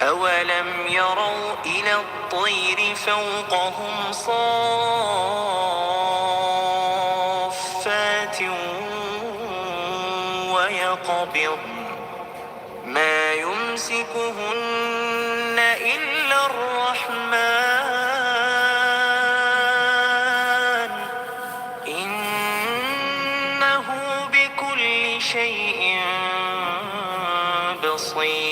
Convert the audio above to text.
أولم يروا إلى الطير فوقهم صافات ويقبضن ما يمسكهن إلا الرحمن إنه بكل شيء بصير.